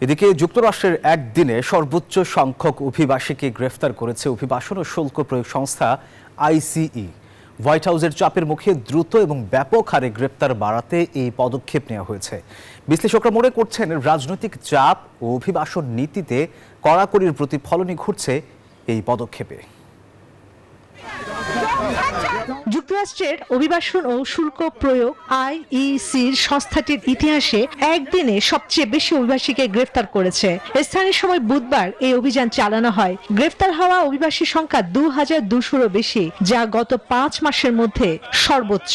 এদিকে যুক্তরাষ্ট্রের একদিনে সর্বোচ্চ সংখ্যক অভিবাসীকে গ্রেফতার করেছে অভিবাসন ও শুল্ক প্রয়োগ সংস্থা আইসিই। হোয়াইট হাউসের চাপের মুখে দ্রুত এবং ব্যাপক হারে গ্রেফতার বাড়াতে এই পদক্ষেপ নেওয়া হয়েছে। বিশ্লেষকরা মনে করছেন রাজনৈতিক চাপ ও অভিবাসন নীতিতে কড়াকড়ির প্রতিফলনই ঘটছে এই পদক্ষেপে। যুক্তরাষ্ট্রের অভিবাসন ও শুল্ক প্রয়োগ আইইসির সংস্থাটির ইতিহাসে একদিনে সবচেয়ে বেশি অভিবাসীকে গ্রেফতার করেছে। স্থানীয় সময় বুধবার এই অভিযান চালানো হয়। গ্রেফতার হওয়া অভিবাসীর সংখ্যা 2200-রও বেশি, যা গত 5 মাসের মধ্যে সর্বোচ্চ।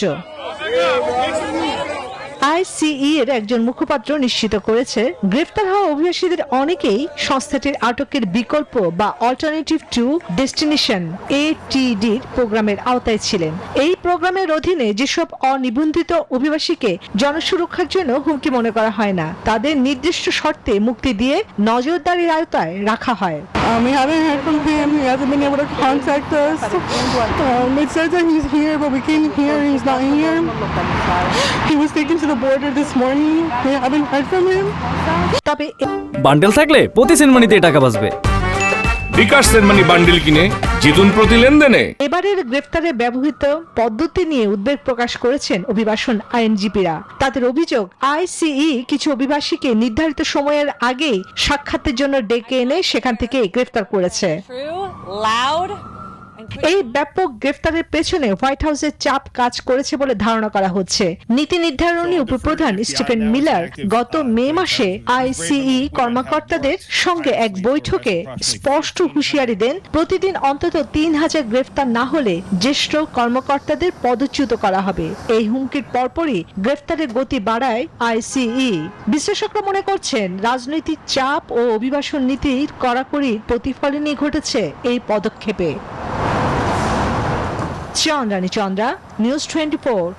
আইসিই এর একজন মুখপাত্র নিশ্চিত করেছে, গ্রেফতার হওয়া অভিবাসীদের অনেকেই সংস্থাটির আটকের বিকল্প বা অল্টারনেটিভ টু ডেস্টিনেশন এটিডির প্রোগ্রামের আওতায় ছিলেন। এই প্রোগ্রামের অধীনে যেসব অনিবন্ধিত অভিবাসীকে জনসুরক্ষার জন্য হুমকি মনে করা হয় না, তাদের নির্দিষ্ট শর্তে মুক্তি দিয়ে নজরদারির আওতায় রাখা হয়। We haven't heard from him. He hasn't been able to contact us. It says that he's here, but we can't hear. He's not here. He was taken to the border this morning. We haven't heard from him. তবে bundle থাকলে প্রতি সেনমানিতে টাকা বাঁচবে। বিকাশ send money bundle কিনে জিতুন প্রতি লেনদেনে। এবারের গ্রেফতারে ব্যবহৃত পদ্ধতি নিয়ে উদ্বেগ প্রকাশ করেছেন অভিবাসন আইনজীবীরা। তাদের অভিযোগ, আইসিই কিছু অভিবাসীকে নির্ধারিত সময়ের আগেই সাক্ষাতের জন্য ডেকে এনে সেখান থেকে গ্রেফতার করেছে। এই ব্যাপক গ্রেফতারের পেছনে হোয়াইট হাউসের চাপ কাজ করেছে বলে ধারণা করা হচ্ছে। নীতি নির্ধারণী উপপ্রধান স্টিফেন মিলার গত মে মাসে আইসিই কর্মকর্তাদের সঙ্গে এক বৈঠকে স্পষ্ট হুঁশিয়ারি দেন, প্রতিদিন অন্তত 3000 গ্রেফতার না হলে জ্যেষ্ঠ কর্মকর্তাদের পদচ্যুত করা হবে। এই হুমকির পরপরই গ্রেফতারের গতি বাড়ায় আইসিই। বিশ্লেষকরা মনে করছেন, রাজনৈতিক চাপ ও অভিবাসন নীতির কড়াকড়ির প্রতিফলনই ঘটেছে এই পদক্ষেপে। চন্দ্রানী চন্দ্রা, নিউজ 24।